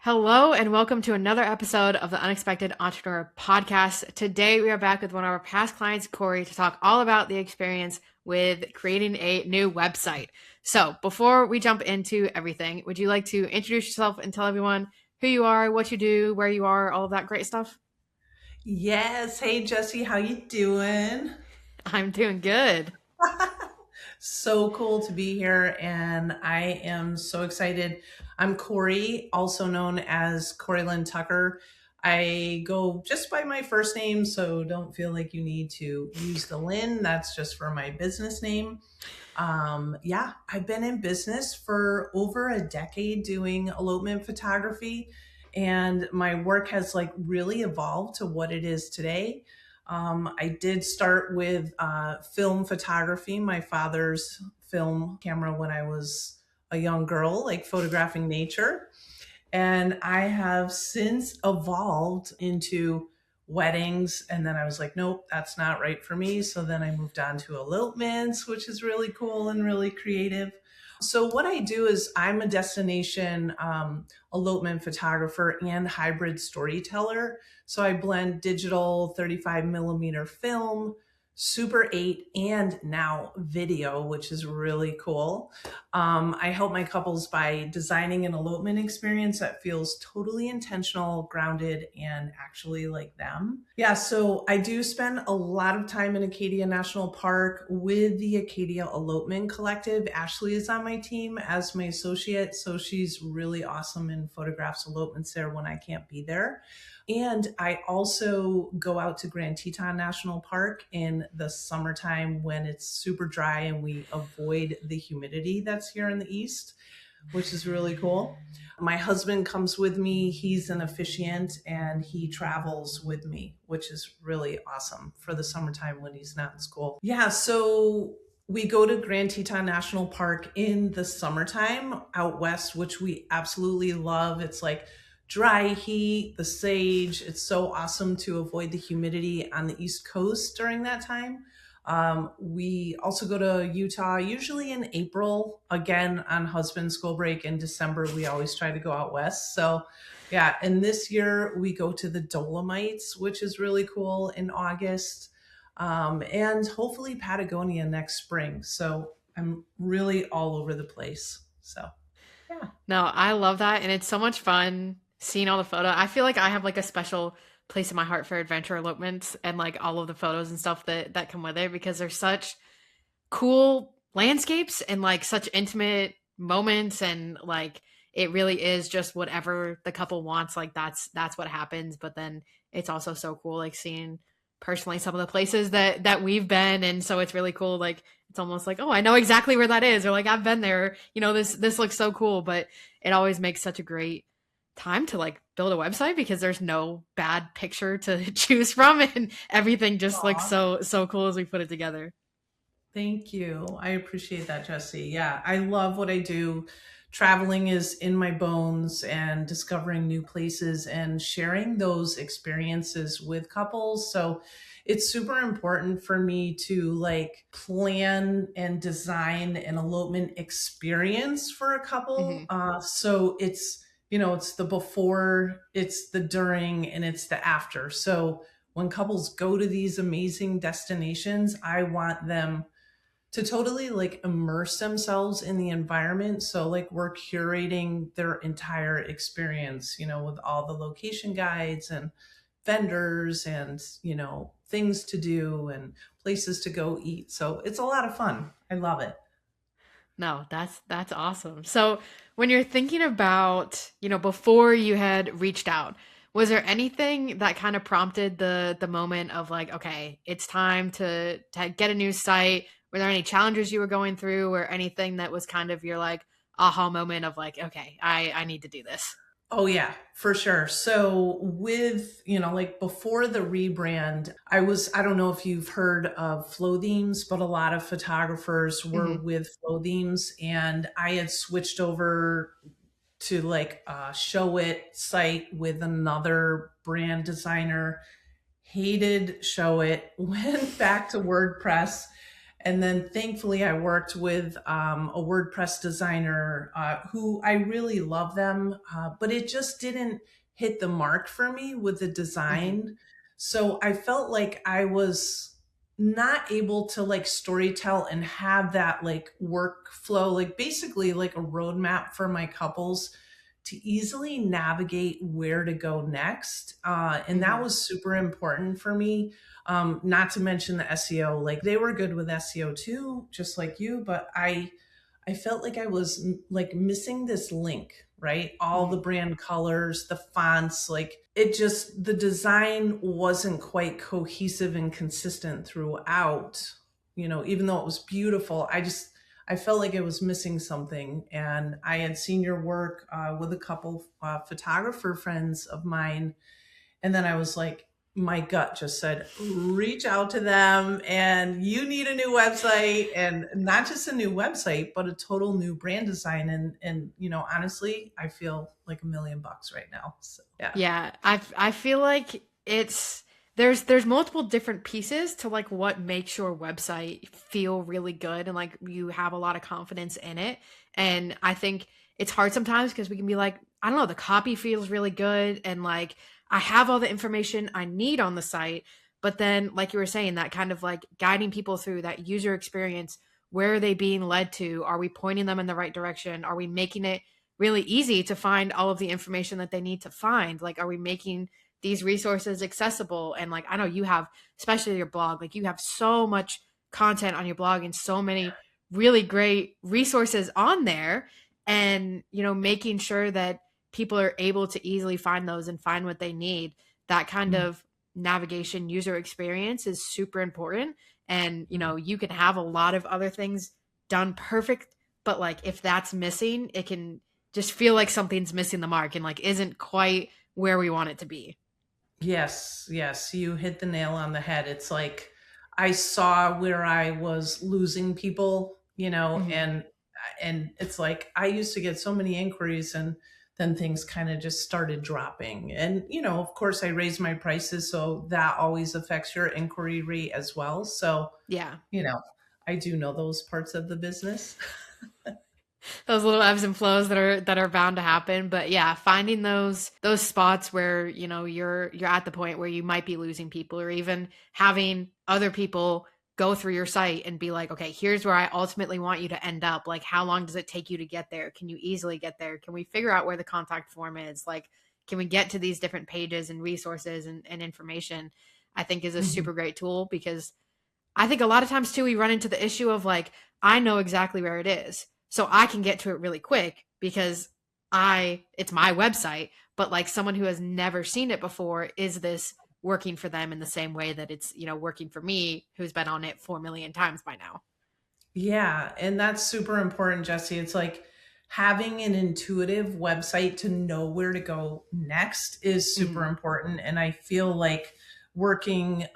Hello and welcome to another episode of the Unexpected Entrepreneur Podcast. Today we are back with one of our past clients, Corey, to talk all about the experience with creating a new website. So before we jump into everything, would you like to introduce yourself and tell everyone who you are, what you do, where you are, all of that great stuff? Yes. Hey, Jesse, how you doing? I'm doing good. So cool to be here, and I am so excited. I'm Corey, also known as Lynn Tucker. I go just by my first name, so don't feel like you need to use the Lynn. That's just for my business name. Yeah, I've been in business for over a decade doing elopement photography, and my work has like really evolved to what it is today. I did start with film photography, my father's film camera when I was a young girl, like photographing nature. And I have since evolved into weddings. And then I was like, nope, that's not right for me. So then I moved on to elopements, which is really cool and really creative. So what I do is I'm a destination elopement photographer and hybrid storyteller. So I blend digital 35 millimeter film, Super 8, and now video, which is really cool. I help my couples by designing an elopement experience that feels totally intentional, grounded, and actually like them. Yeah, so I do spend a lot of time in Acadia National Park with the Acadia Elopement Collective. Ashley is on my team as my associate, so she's really awesome and photographs elopements there when I can't be there. And I also go out to Grand Teton National Park in the summertime when it's super dry and we avoid the humidity that's here in the east, which is really cool. My husband comes with me. He's an officiant and he travels with me, which is really awesome for the summertime when he's not in school. Yeah, so we go to Grand Teton National Park in the summertime out west, which we absolutely love. It's like dry heat, the sage. It's so awesome to avoid the humidity on the East Coast during that time. We also go to Utah, usually in April, again on husband's school break. In December, we always try to go out west. So, yeah. And this year, we go to the Dolomites, which is really cool in August, and hopefully Patagonia next spring. So, I'm really all over the place. So, yeah. No, I love that. And it's so much fun seeing all the photo. I feel like I have like a special place in my heart for adventure elopements and like all of the photos and stuff that come with it because they're such cool landscapes and like such intimate moments and like it really is just whatever the couple wants, like that's what happens. But then it's also so cool like seeing personally some of the places that we've been, and so it's really cool, like it's almost like, oh, I know exactly where that is, or like I've been there, this looks so cool. But it always makes such a great time to like build a website because there's no bad picture to choose from and everything just looks Aw. so cool as we put it together. Thank you. I appreciate that, Jesse. Yeah, I love what I do. Traveling is in my bones and discovering new places and sharing those experiences with couples. So it's super important for me to like plan and design an elopement experience for a couple. Hmm. So it's the before, it's the during, and it's the after. So when couples go to these amazing destinations, I want them to totally like immerse themselves in the environment. So like we're curating their entire experience, with all the location guides and vendors and, things to do and places to go eat. So it's a lot of fun. I love it. No, that's awesome. So when you're thinking about, before you had reached out, was there anything that kind of prompted the moment of like, okay, it's time to get a new site? Were there any challenges you were going through or anything that was kind of your like aha moment of like, okay, I need to do this? Oh yeah, for sure. So with, like before the rebrand, I don't know if you've heard of flow themes, but a lot of photographers were Hmm. with flow themes and I had switched over to like a show it site with another brand designer, hated show it, went back to WordPress And then thankfully, I worked with a WordPress designer who I really love them, but it just didn't hit the mark for me with the Hmm. design. So I felt like I was not able to like storytell and have that like workflow, like basically like a roadmap for my couples to easily navigate where to go next. And that Hmm. was super important for me. Not to mention the SEO, like they were good with SEO too, just like you, but I felt like I was like missing this link, right? All the Hmm. brand colors, the fonts, like it just, the design wasn't quite cohesive and consistent throughout, even though it was beautiful. I felt like it was missing something. And I had seen your work with a couple photographer friends of mine, and then I was like, my gut just said, reach out to them and you need a new website, and not just a new website, but a total new brand design. And honestly, I feel like $1 million right now. So yeah. Yeah, I feel like it's there's multiple different pieces to like what makes your website feel really good and like you have a lot of confidence in it. And I think it's hard sometimes because we can be like, I don't know, the copy feels really good and like I have all the information I need on the site, but then like you were saying, that kind of like guiding people through that user experience, where are they being led to? Are we pointing them in the right direction? Are we making it really easy to find all of the information that they need to find? Like, are we making these resources accessible? And like, I know you have, especially your blog, like you have so much content on your blog and so many really great resources on there. And, making sure that people are able to easily find those and find what they need. That kind Mm, of navigation user experience is super important. And, mm. you can have a lot of other things done perfect, but like if that's missing, it can just feel like something's missing the mark and like isn't quite where we want it to be. Yes, yes, you hit the nail on the head. It's like I saw where I was losing people, Hmm. and it's like I used to get so many inquiries, and then things kind of just started dropping. And of course I raised my prices, so that always affects your inquiry rate as well. So, Yeah. you know, I do know those parts of the business. Those little ebbs and flows that are bound to happen, but yeah, finding those spots where you're at the point where you might be losing people, or even having other people go through your site and be like, okay, here's where I ultimately want you to end up. Like, how long does it take you to get there? Can you easily get there? Can we figure out where the contact form is? Like, can we get to these different pages and resources and information? I think is a Mhm. super great tool, because I think a lot of times too, we run into the issue of like, I know exactly where it is. So I can get to it really quick because it's my website, but like someone who has never seen it before, is this working for them in the same way that it's, working for me who's been on it 4 million times by now? Yeah, and that's super important, Jesse. It's like having an intuitive website to know where to go next is super Hmm. important. And I feel like working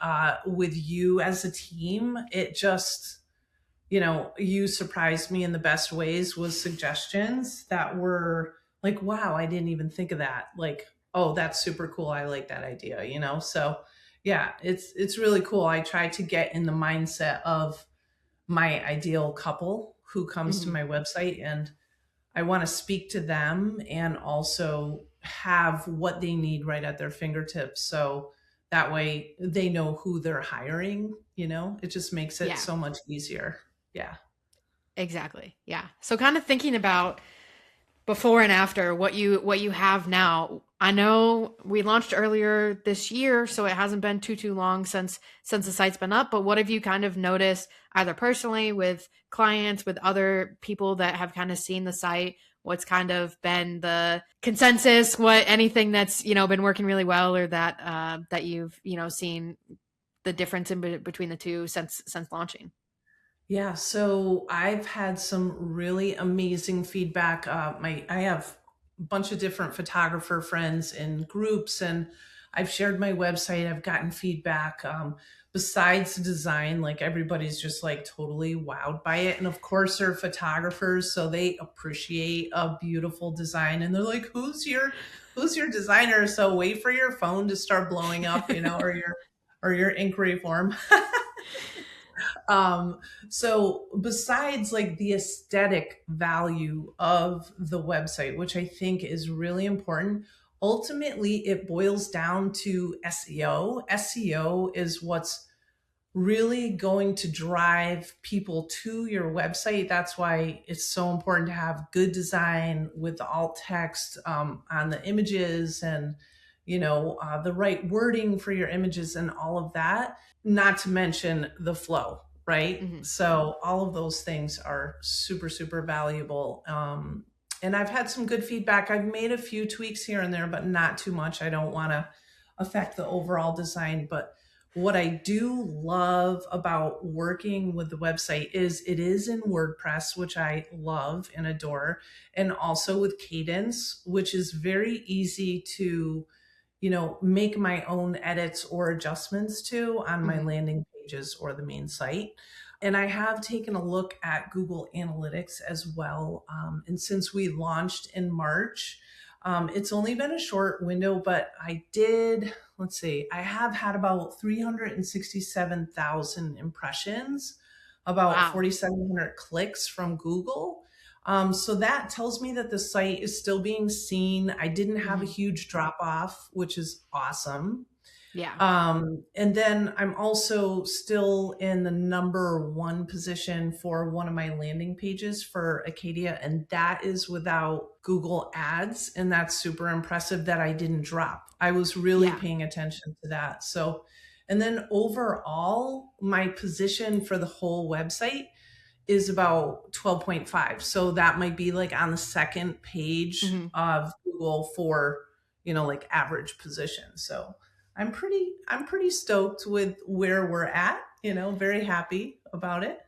with you as a team, it just, you surprised me in the best ways with suggestions that were like, wow, I didn't even think of that. Like, oh, that's super cool. I like that idea. So yeah, it's really cool. I try to get in the mindset of my ideal couple who comes to Hmm. my website, and I want to speak to them and also have what they need right at their fingertips. So that way they know who they're hiring. It just makes it Yeah, so much easier. Yeah. exactly. Yeah. So kind of thinking about before and after what you have now. I know we launched earlier this year, so it hasn't been too long since the site's been up, but what have you kind of noticed, either personally with clients, with other people that have kind of seen the site? What's kind of been the consensus? What anything that's been working really well, or that you've seen the difference between the two since launching? Yeah, so I've had some really amazing feedback. I have a bunch of different photographer friends in groups, and I've shared my website. I've gotten feedback. Besides the design, like everybody's just like totally wowed by it, and of course they're photographers, so they appreciate a beautiful design, and they're like, "Who's your designer?" So wait for your phone to start blowing up, or your inquiry form. Um, so besides like the aesthetic value of the website, which I think is really important, ultimately it boils down to SEO. SEO is what's really going to drive people to your website. That's why it's so important to have good design with the alt text on the images, and the right wording for your images and all of that, not to mention the flow, right? Hmm. So all of those things are super, super valuable. And I've had some good feedback. I've made a few tweaks here and there, but not too much. I don't want to affect the overall design. But what I do love about working with the website is it is in WordPress, which I love and adore, and also with Cadence, which is very easy to, make my own edits or adjustments to on my Hmm. landing pages or the main site. And I have taken a look at Google Analytics as well. And since we launched in March, it's only been a short window, but let's see, I have had about 367,000 impressions, about Wow. 4,700 clicks from Google. So that tells me that the site is still being seen. I didn't have a Hmm. huge drop off, which is awesome. Yeah. And then I'm also still in the number one position for one of my landing pages for Acadia, and that is without Google Ads. And that's super impressive that I didn't drop. I was really Yeah. paying attention to that. So, and then overall, my position for the whole website is about 12.5. So that might be like on the second page Hmm. of Google for, like average position. So I'm pretty stoked with where we're at, very happy about it.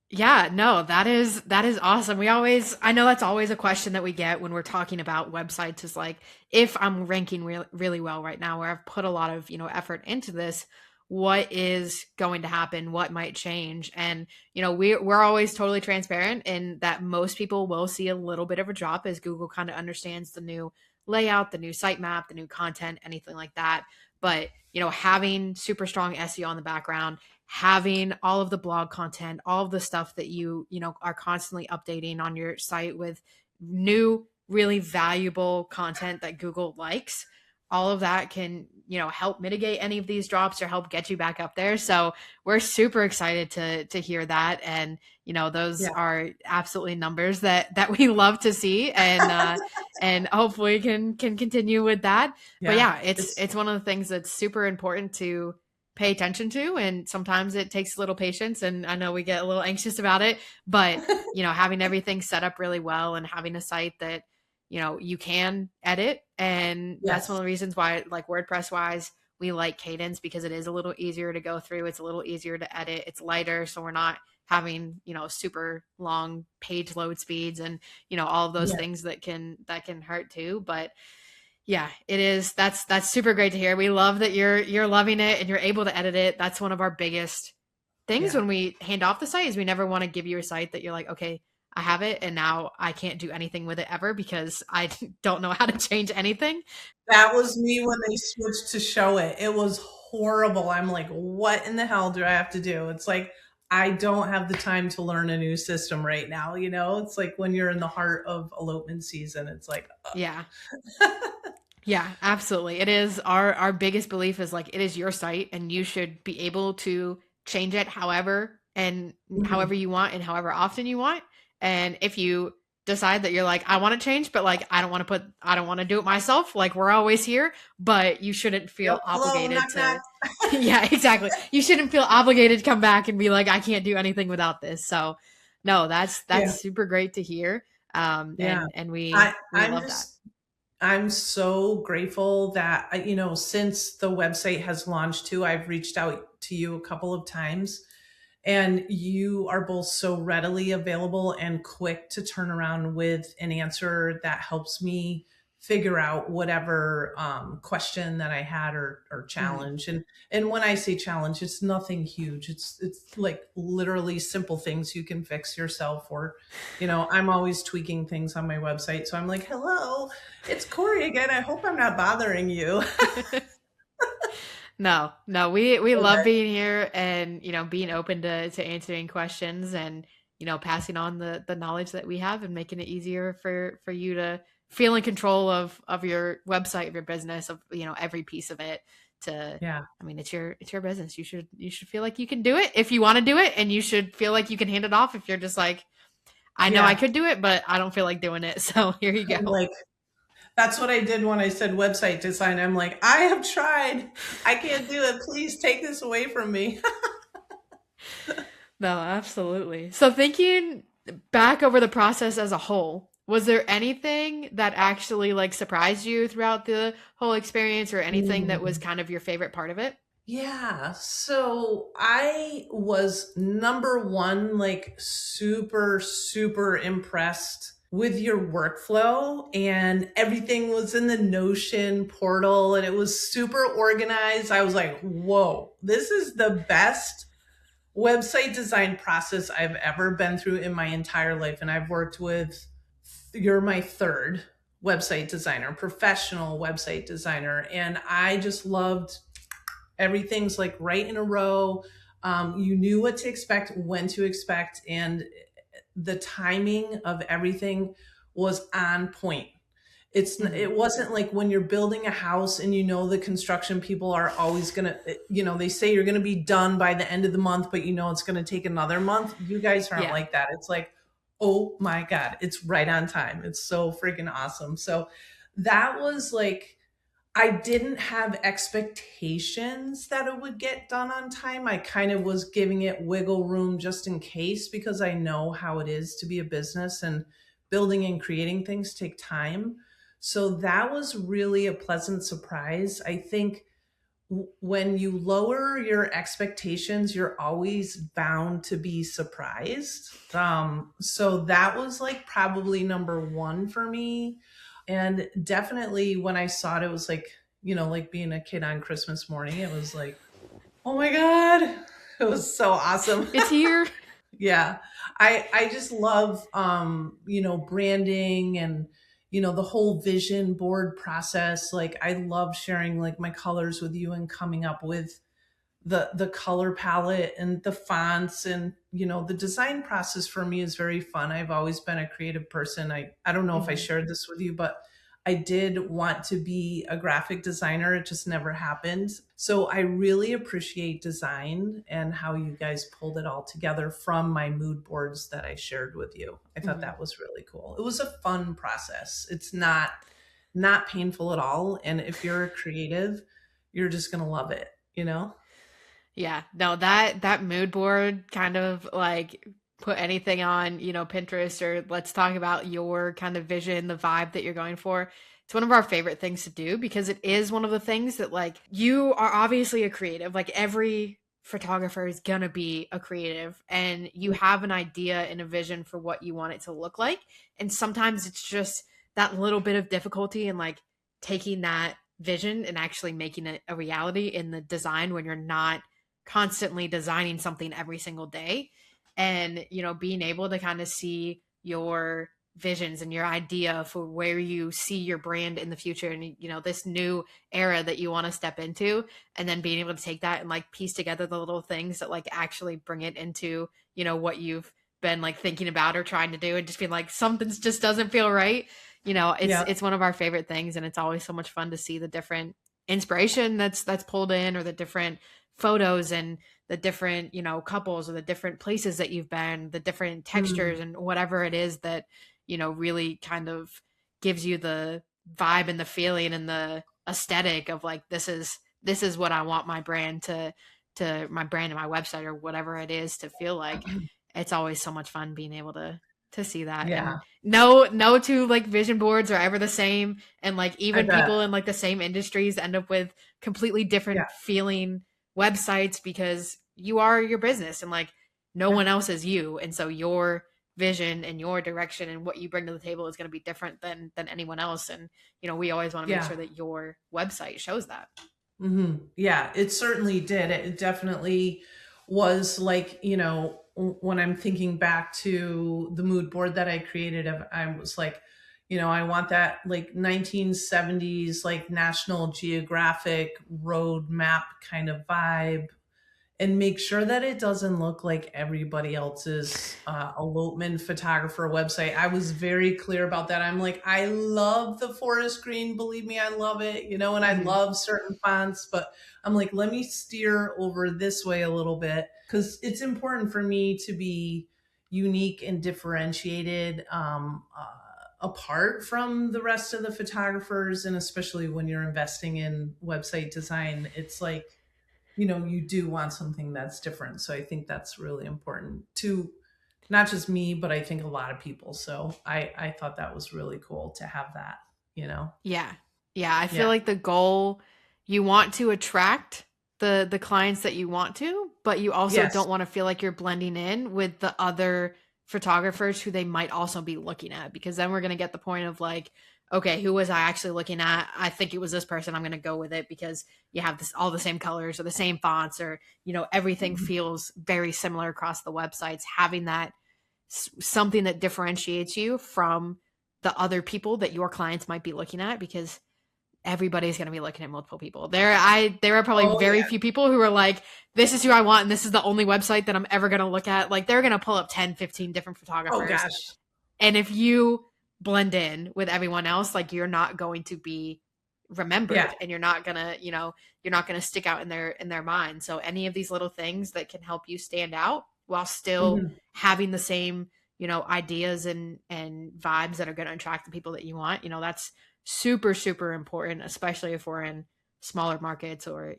Yeah, no, that is awesome. I know that's always a question that we get when we're talking about websites is like, if I'm ranking really well right now, where I've put a lot of, effort into this, what is going to happen? What might change? And, we're always totally transparent in that most people will see a little bit of a drop as Google kind of understands the new layout, the new sitemap, the new content, anything like that. But, having super strong SEO on the background, having all of the blog content, all of the stuff that you are constantly updating on your site with new, really valuable content that Google likes. All of that can, help mitigate any of these drops or help get you back up there. So we're super excited to hear that. And, those Yeah. are absolutely numbers that we love to see, and hopefully can continue with that. But Yeah. yeah, it's one of the things that's super important to pay attention to, and sometimes it takes a little patience, and I know we get a little anxious about it, but having everything set up really well and having a site that you can edit, and that's one Yes. of the reasons why, like, WordPress wise, we like Cadence, because it is a little easier to go through, it's a little easier to edit, it's lighter, so we're not having super long page load speeds and all of those Yeah. things that can hurt too. But yeah, it is. That's super great to hear. We love that you're loving it and you're able to edit it. That's one of our biggest things Yeah. when we hand off the site, is we never want to give you a site that you're like, okay, I have it and now I can't do anything with it ever because I don't know how to change anything. That was me when they switched to show it. It was horrible. I'm like, what in the hell do I have to do? It's like, I don't have the time to learn a new system right now. It's like when you're in the heart of elopement season, it's like, Yeah. Yeah, absolutely. It is our biggest belief is like, it is your site and you should be able to change it however Mhm. you want and however often you want. And if you decide that you're like, I want to change, but like I don't want to do it myself, like, we're always here, but you shouldn't Yep. feel Hello, obligated knock, knock. to yeah, exactly. You shouldn't feel obligated to come back and be like, I can't do anything without this. So no, that's Yeah. super great to hear. Yeah. And I, we I'm love that. just I'm so grateful that, since the website has launched too, I've reached out to you a couple of times, and you are both so readily available and quick to turn around with an answer that helps me figure out whatever question that I had, or Mhm. challenge. And when I say challenge, it's nothing huge. It's like literally simple things you can fix yourself. Or, I'm always tweaking things on my website. So I'm like, hello, it's Corey again. I hope I'm not bothering you. No, no, we love Okay. being here and, being open to answering questions and, passing on the knowledge that we have and making it easier for you to feel in control of your website, of your business, of, every piece of it to Yeah. I mean, it's your business. You should feel like you can do it if you want to do it, and you should feel like you can hand it off if you're just like, I know I Yeah. could do it, but I don't feel like doing it. So here you I'm go. like, that's what I did when I said website design. I'm like, I have tried. I can't do it. Please take this away from me. No, absolutely. So thinking back over the process as a whole, was there anything that actually like surprised you throughout the whole experience or anything that was Mm. kind of your favorite part of it? Yeah. So I was number one, like super, super impressed with your workflow, and everything was in the Notion portal and it was super organized. I was like, whoa, this is the best website design process I've ever been through in my entire life. And I've worked with, you're my third website designer, professional website designer. And I just loved everything's like right in a row. You knew what to expect, when to expect, and the timing of everything was on point. Hmm. It wasn't like when you're building a house and you know the construction people are always going to, they say you're going to be done by the end of the month, but it's going to take another month. You guys aren't Yeah. like that. It's like, oh my god, it's right on time. It's so freaking awesome. So that was like, I didn't have expectations that it would get done on time. I kind of was giving it wiggle room just in case, because I know how it is to be a business, and building and creating things take time. So that was really a pleasant surprise. I think when you lower your expectations, you're always bound to be surprised. So that was like probably number one for me. And definitely when I saw it, it was like, like being a kid on Christmas morning. It was like, oh my God, it was so awesome. It's here. Yeah. I just love branding and the whole vision board process. Like I love sharing like my colors with you and coming up with the color palette and the fonts, and the design process for me is very fun. I've always been a creative person. I don't know if I Hmm. shared this with you, but I did want to be a graphic designer. It just never happened. So I really appreciate design and how you guys pulled it all together from my mood boards that I shared with you. I thought Hmm. that was really cool. It was a fun process. It's not painful at all, and if you're a creative, you're just going to love it. Yeah, no, that mood board kind of like put anything on, Pinterest or let's talk about your kind of vision, the vibe that you're going for. It's one of our favorite things to do because it is one of the things that like you are obviously a creative. Like every photographer is gonna be a creative and you have an idea and a vision for what you want it to look like. And sometimes it's just that little bit of difficulty in like taking that vision and actually making it a reality in the design when you're not constantly designing something every single day and being able to kind of see your visions and your idea for where you see your brand in the future and this new era that you want to step into, and then being able to take that and like piece together the little things that like actually bring it into what you've been like thinking about or trying to do, and just being like something just doesn't feel right. It's Yeah. it's one of our favorite things, and it's always so much fun to see the different inspiration that's pulled in, or the different photos and the different couples or the different places that you've been, the different Mm. textures and whatever it is that really kind of gives you the vibe and the feeling and the aesthetic of like this is what I want my brand to my brand and my website or whatever it is to feel like. It's always so much fun being able to see that. And Yeah, no two like vision boards are ever the same, and like I even bet. people in like the same industries end up with completely Yeah, different feeling websites because you are your business and like no yeah, one else is you, and so your vision and your direction and what you bring to the table is going to be different than anyone else. And we always want to make yeah. sure that your website shows that. Yeah, it certainly did. It definitely was like, when I'm thinking back to the mood board that I created, I was like, I want that like 1970s, like National Geographic road map kind of vibe, and make sure that it doesn't look like everybody else's elopement photographer website. I was very clear about that. I'm like, I love the forest green. Believe me, I love it, and I Hmm. love certain fonts, but I'm like, let me steer over this way a little bit because it's important for me to be unique and differentiated, apart from the rest of the photographers. And especially when you're investing in website design, it's like, you do want something that's different. So I think that's really important to not just me, but I think a lot of people. So I thought that was really cool to have that, you know? Yeah. Yeah, I feel Yeah. like the goal, you want to attract the clients that you want to, but you also Yes. don't want to feel like you're blending in with the other photographers who they might also be looking at, because then we're going to get the point of like, okay, who was I actually looking at? I think it was this person. I'm going to go with it because you have this all the same colors or the same fonts, or everything Mhm. feels very similar across the websites. Having that something that differentiates you from the other people that your clients might be looking at, because everybody's going to be looking at multiple people. There are probably Oh very yeah. few people who are like, this is who I want and this is the only website that I'm ever going to look at. Like they're going to pull up 10, 15 different Oh photographers, gosh. and if you blend in with everyone else, like you're not going to be Yeah. remembered, and you're not going to, you're not going to stick out in their mind. So any of these little things that can help you stand out while still Mhm. having the same, ideas and vibes that are going to attract the people that you want, that's super super important, especially if we're in smaller markets, or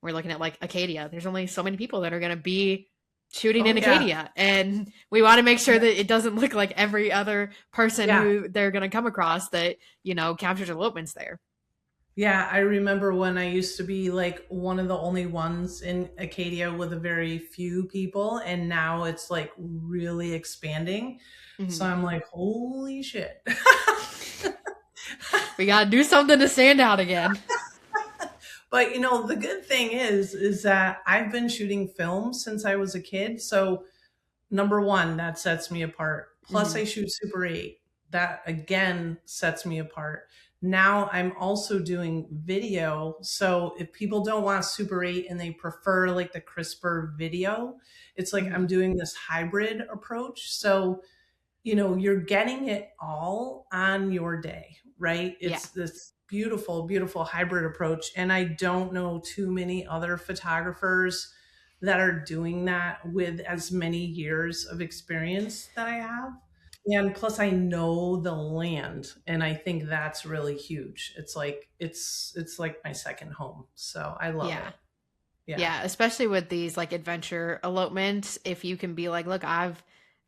we're looking at like Acadia. There's only so many people that are going to be shooting Oh in yeah. Acadia, and we want to make sure Yeah. that it doesn't look like every other person Yeah. who they're going to come across that captures elopements there. Yeah, I remember when I used to be like one of the only ones in Acadia with a very few people, and now it's like really expanding. So Hmm. I'm like, holy shit. We got to do something to stand out again. But the good thing is that I've been shooting film since I was a kid. So number one, that sets me apart. Plus, Hmm. I shoot Super 8. That again sets me apart. Now I'm also doing video. So if people don't want Super 8 and they prefer like the crisper video, it's like Hmm. I'm doing this hybrid approach. So you're getting it all on your day, right? Yeah. It's this beautiful, beautiful hybrid approach. And I don't know too many other photographers that are doing that with as many years of experience that I have. And plus I know the land, and I think that's really huge. It's like my second home. So I love Yeah. it. Yeah. Yeah, especially with these like adventure elopements, if you can be like, look,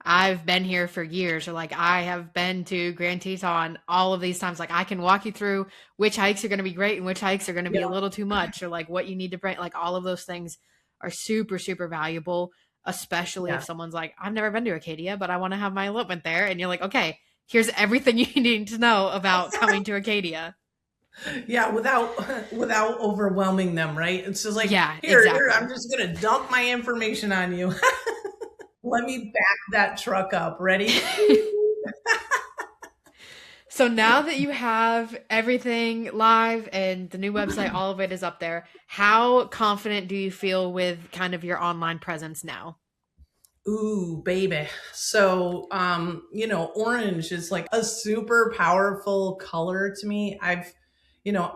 I've been here for years, or like I have been to Grand Teton all of these times. Like I can walk you through which hikes are going to be great and which hikes are going to be a Yeah. little too much, or like what you need to bring. Like all of those things are super super valuable, especially if Yeah. someone's like, I've never been to Acadia, but I want to have my elopement there, and you're like, okay, here's everything you need to know about coming to Acadia. Yeah, without overwhelming them, right? It's just like, Yeah, here, I'm exactly. just gonna dump my information on you. Let me back that truck up. Ready? So now that you have everything live and the new website, all of it is up there, how confident do you feel with kind of your online presence now? Ooh, baby. So, orange is like a super powerful color to me.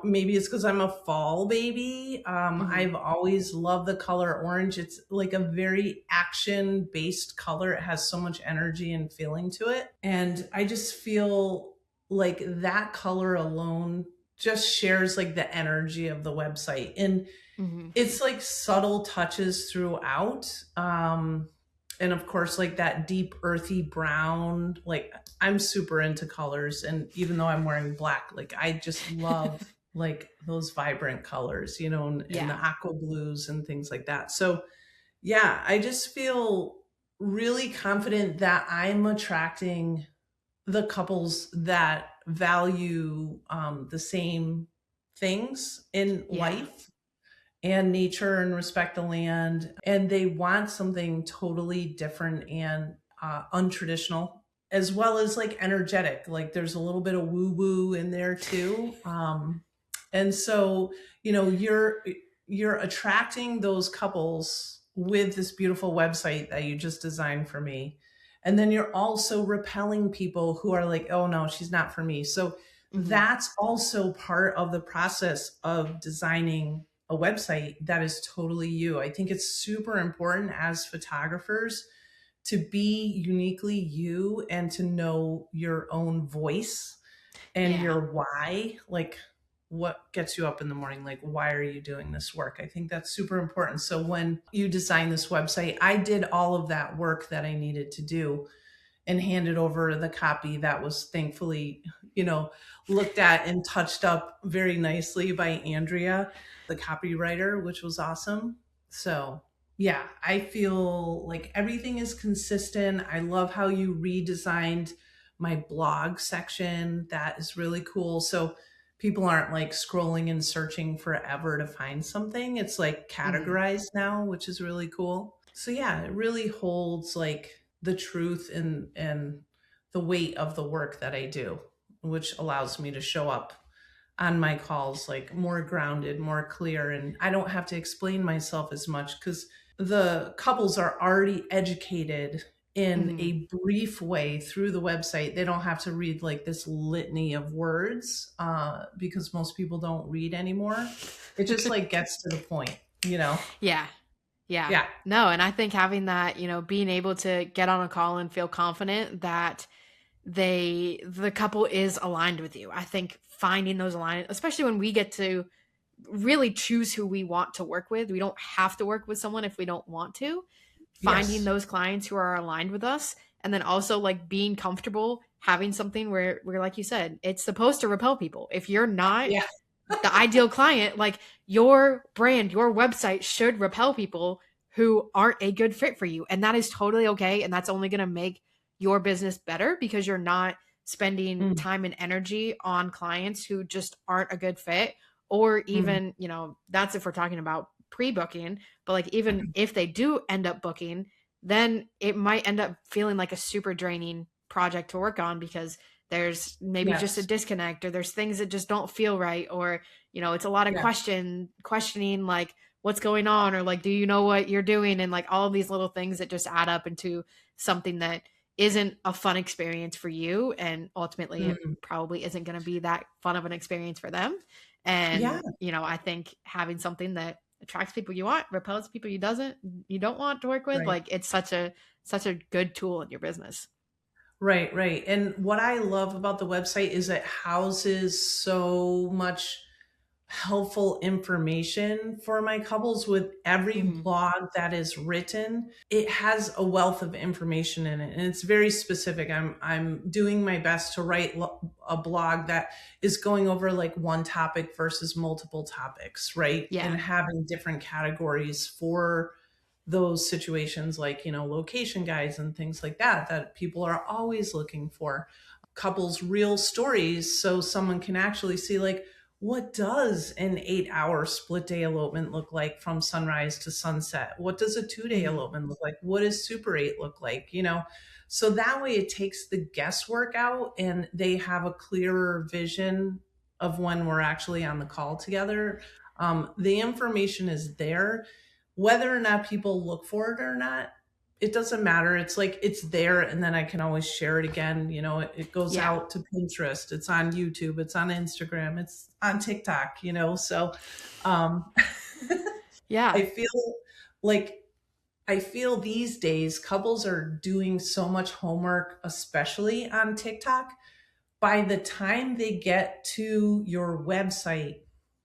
Maybe it's because I'm a fall baby. Hmm. I've always loved the color orange. It's like a very action based color. It has so much energy and feeling to it. And I just feel like that color alone just shares like the energy of the website. And Hmm. it's like subtle touches throughout. And of course, like that deep earthy brown. Like I'm super into colors, and even though I'm wearing black, like I just love like those vibrant colors, and the Yeah. aqua blues and things like that. So yeah, I just feel really confident that I'm attracting the couples that value the same things in Yeah. life and nature and respect the land, and they want something totally different and untraditional. as well as like energetic. Like there's a little bit of woo woo in there too. And so, you know, you're attracting those couples with this beautiful website that you just designed for me. And then you're also repelling people who are like, oh no, she's not for me. So Hmm. that's also part of the process of designing a website that is totally you. I think it's super important as photographers to be uniquely you and to know your own voice and Yeah. your why. Like, what gets you up in the morning? Like, why are you doing this work? I think that's super important. So when you design this website, I did all of that work that I needed to do and handed over the copy that was thankfully, you know, looked at and touched up very nicely by Andrea, the copywriter, which was awesome. So, yeah, I feel like everything is consistent. I love how you redesigned my blog section. That is really cool. So, people aren't like scrolling and searching forever to find something. It's like Hmm. categorized now, which is really cool. So yeah, it really holds like the truth and the weight of the work that I do, which allows me to show up on my calls like more grounded, more clear, and I don't have to explain myself as much because the couples are already educated in Hmm. a brief way through the website. They don't have to read like this litany of words because most people don't read anymore. It just like gets to the point, you know? Yeah. Yeah. Yeah. No, and I think having that, being able to get on a call and feel confident that the couple is aligned with you. I think finding those aligned, especially when we get to really choose who we want to work with. We don't have to work with someone if we don't want to. Finding Yes. those clients who are aligned with us, and then also like being comfortable having something where like you said, it's supposed to repel people. If you're not Yeah. the ideal client, like your brand, your website should repel people who aren't a good fit for you. And that is totally okay. And that's only going to make your business better because you're not spending Mm, time and energy on clients who just aren't a good fit. Or mm. even, that's if we're talking about pre booking, but like even if they do end up booking, then it might end up feeling like a super draining project to work on because there's maybe just a Yes. disconnect or there's things that just don't feel right or it's a lot of Yeah. questioning like what's going on or like do you know what you're doing and like all of these little things that just add up into something that isn't a fun experience for you and ultimately it Mm. probably isn't going to be that fun of an experience for them Yeah. and I think having something that attracts people you want repels people you don't want to work with Right. like it's such a good tool in your business. Right. Right. And what I love about the website is it houses so much helpful information for my couples. With every Hmm. blog that is written, it has a wealth of information in it and it's very specific. I'm doing my best to write a blog that is going over like one topic versus multiple topics, right? Yeah. And having different categories for those situations, like, you know, location guides and things like that that people are always looking for. Couples real stories so someone can actually see like, what does an 8 hour split day elopement look like from sunrise to sunset? What does a 2 day Hmm. elopement look like? What does Super 8 look like? You know, so that way it takes the guesswork out and they have a clearer vision of when we're actually on the call together. The information is there. Whether or not people look for it or not, it doesn't matter. It's like it's there, and then I can always share it again. You know, it goes Yeah. out to Pinterest, it's on YouTube, it's on Instagram, it's on TikTok, you know. So um Yeah. I feel like I feel these days couples are doing so much homework, especially on TikTok. By the time they get to your website,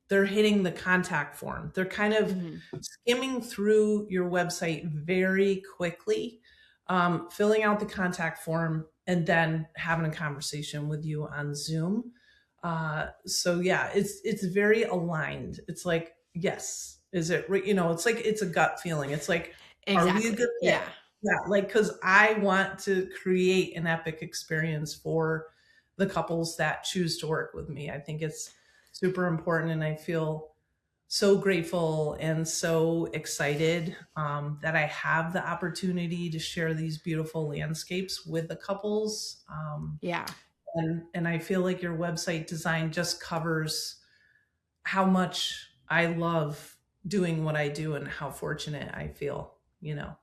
they're hitting the contact form. They're kind of Hmm. skimming through your website very quickly, filling out the contact form, and then having a conversation with you on Zoom. So yeah, it's very aligned. It's like, yes, is it? You know, it's like it's a gut feeling. It's like, are we a good Exactly. fit? Yeah. Yeah, like because I want to create an epic experience for the couples that choose to work with me. I think it's super important, and I feel so grateful and so excited that I have the opportunity to share these beautiful landscapes with the couples. Yeah. And I feel like your website design just covers how much I love doing what I do and how fortunate I feel, you know.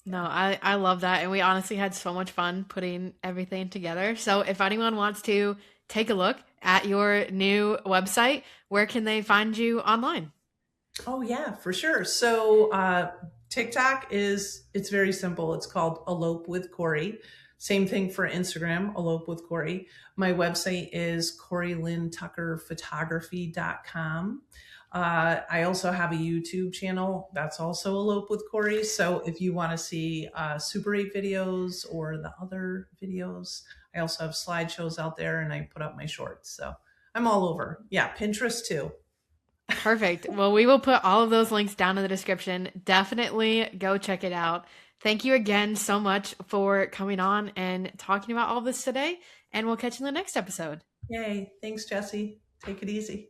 No, Yeah. I love that. And we honestly had so much fun putting everything together. So if anyone wants to take a look at your new website, where can they find you online? Oh yeah, for sure. So TikTok is it's very simple. It's called Elope with Corey. Same thing for Instagram, Elope with Corey. My website is CoreyLynnTuckerPhotography.com. I also have a YouTube channel that's also Elope with Corey. So if you want to see Super 8 videos or the other videos, I also have slideshows out there and I put up my shorts. So I'm all over. Yeah, Pinterest too. Perfect. Well, we will put all of those links down in the description. Definitely go check it out. Thank you again so much for coming on and talking about all this today. And we'll catch you in the next episode. Yay. Thanks, Jesse. Take it easy.